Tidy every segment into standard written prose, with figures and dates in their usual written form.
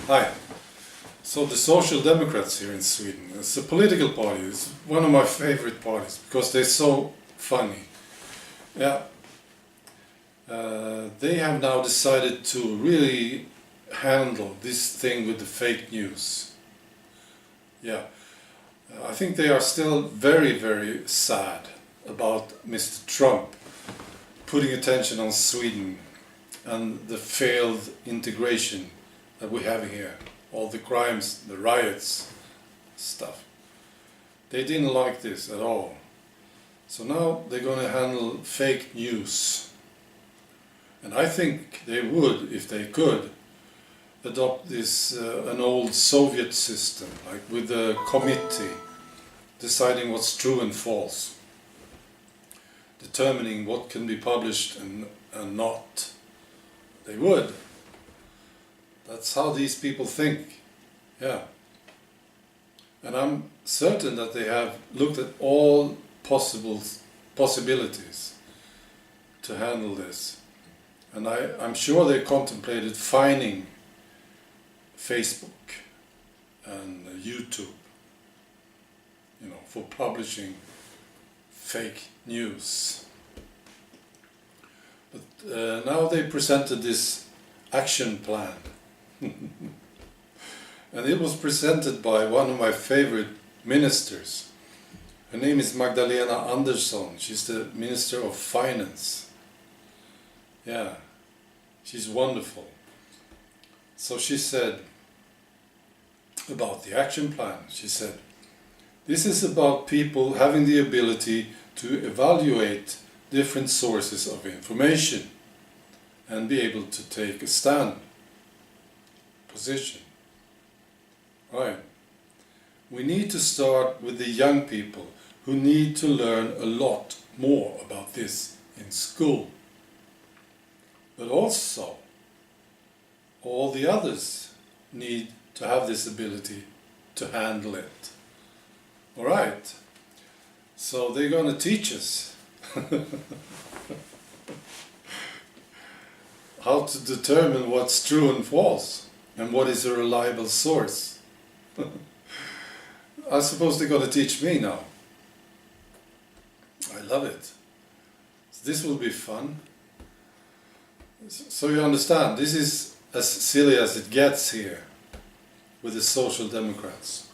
Hi. So the Social Democrats here in Sweden, it's a political party. It's one of my favorite parties because they're so funny. Yeah. They have now decided to really handle this thing with the fake news. Yeah. I think they are still very, very sad about Mr. Trump putting attention on Sweden and the failed integration that we have here. All the crimes, the riots, stuff. They didn't like this at all. So now they're going to handle fake news. And I think they would, if they could, adopt this, an old Soviet system, like with a committee deciding what's true and false, determining what can be published and not. They would. That's how these people think. Yeah. And I'm certain that they have looked at all possibilities to handle this. And I'm sure they contemplated fining Facebook and YouTube, you know, for publishing fake news. But now they presented this action plan. And it was presented by one of my favorite ministers. Her name is Magdalena Andersson. She's the Minister of Finance. Yeah, she's wonderful. So she said about the action plan, she said, this is about people having the ability to evaluate different sources of information and be able to take a stand. Position. Right. We need to start with the young people who need to learn a lot more about this in school. But also, all the others need to have this ability to handle it. Alright. So they're going to teach us how to determine what's true and false. And what is a reliable source? I suppose they're going to teach me now. I love it. This will be fun. So you understand, this is as silly as it gets here with the Social Democrats.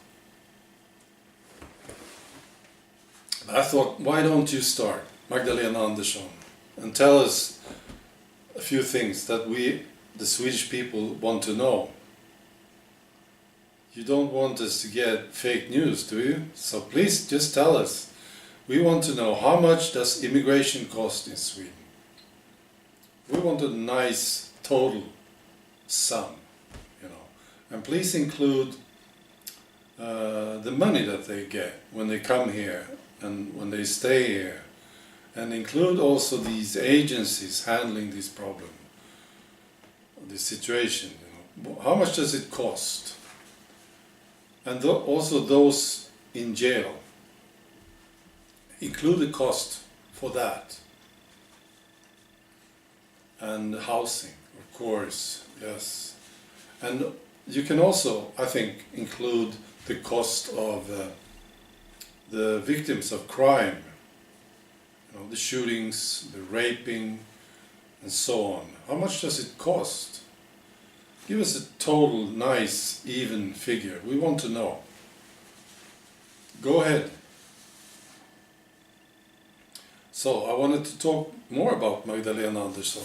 But I thought, why don't you start, Magdalena Andersson, and tell us a few things that we, the Swedish people, want to know. You don't want us to get fake news, do you? So please just tell us. We want to know, how much does immigration cost in Sweden? We want a nice total sum, you know. And please include the money that they get when they come here and when they stay here. And include also these agencies handling this problem. This situation, you know. How much does it cost? And also those in jail. Include the cost for that. And housing, of course, yes. And you can also, I think, include the cost of the victims of crime. You know, the shootings, the raping, and so on. How much does it cost? Give us a total, nice, even figure. We want to know. Go ahead. So, I wanted to talk more about Magdalena Andersson.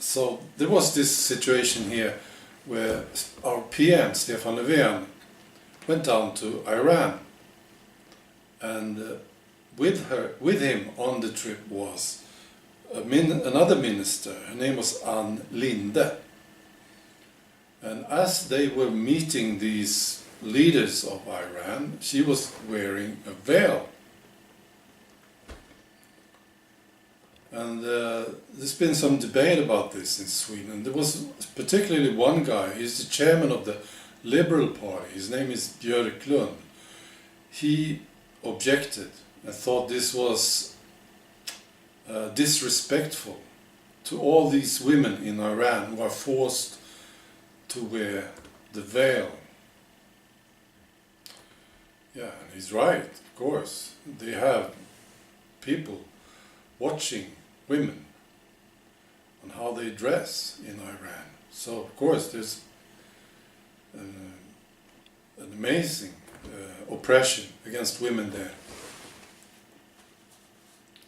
So, there was this situation here where our PM, Stefan, went down to Iran. And with him on the trip was another minister. Her name was Ann Linde. And as they were meeting these leaders of Iran, she was wearing a veil. And there's been some debate about this in Sweden. And there was particularly one guy, he's the chairman of the Liberal Party, his name is Björklund. He objected and thought this was disrespectful to all these women in Iran who are forced to wear the veil. Yeah, and he's right, of course. They have people watching women and how they dress in Iran. So, of course, there's an amazing oppression against women there.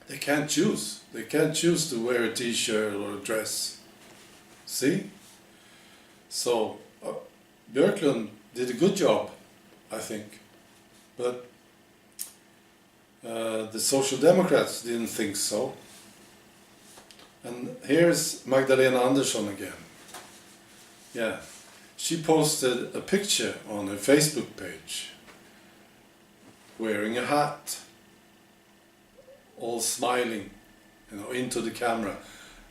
They can't choose. They can't choose to wear a t-shirt or a dress. See? So, Björklund did a good job, I think. But the Social Democrats didn't think so. And here's Magdalena Andersson again. Yeah, she posted a picture on her Facebook page wearing a hat, all smiling, into the camera.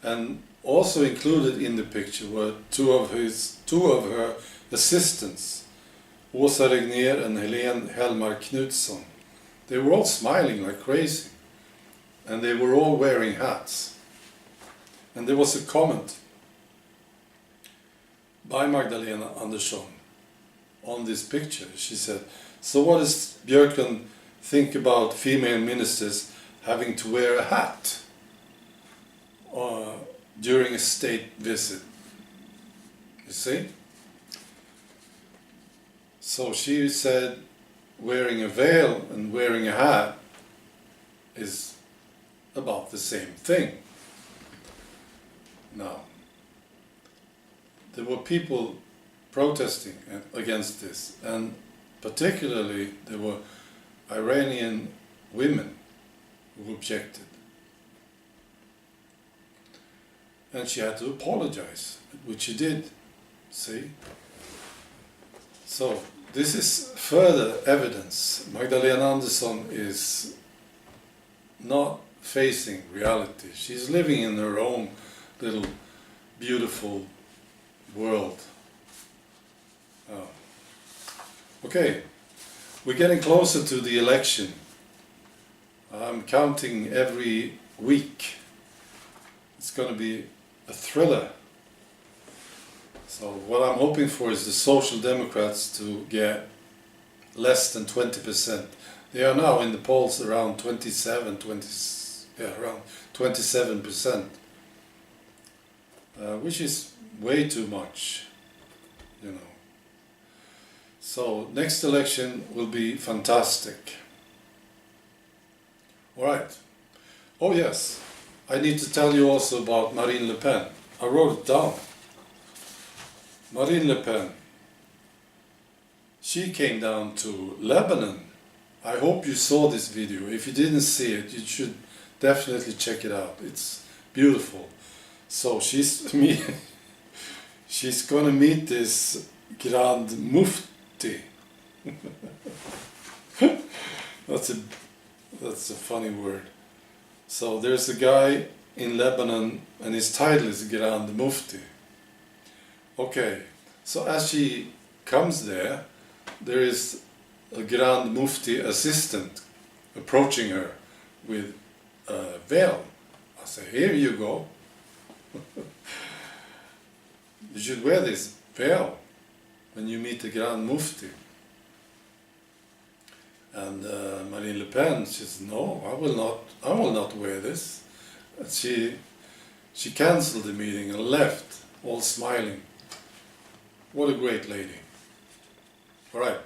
And also included in the picture were two of her assistants, Åsa Regnér and Helene Hellmar Knutsson. They were all smiling like crazy, and they were all wearing hats. And there was a comment by Magdalena Andersson on this picture. She said, "So what does Björklund think about female ministers having to wear a hat during a state visit?" You see? So she said wearing a veil and wearing a hat is about the same thing. Now, there were people protesting against this, and particularly there were Iranian women who objected. And she had to apologize, which she did, see? So, this is further evidence. Magdalena Andersson is not facing reality. She's living in her own little beautiful world. Oh. Okay, we're getting closer to the election. I'm counting every week. It's going to be a thriller. So what I'm hoping for is the Social Democrats to get less than 20%. They are now in the polls around around 27%, which is way too much, So next election will be fantastic. All right. Oh yes, I need to tell you also about Marine Le Pen. I wrote it down. Marine Le Pen, she came down to Lebanon. I hope you saw this video. If you didn't see it, you should definitely check it out. It's beautiful. So she's gonna meet this Grand Mufti. That's a funny word. So there's a guy in Lebanon and his title is Grand Mufti. Okay, so as she comes there is a Grand Mufti assistant approaching her with a veil. I say, here you go. You should wear this veil when you meet the Grand Mufti. And Marine Le Pen, she says, no, I will not wear this. And she cancelled the meeting and left, all smiling. What a great lady. All right.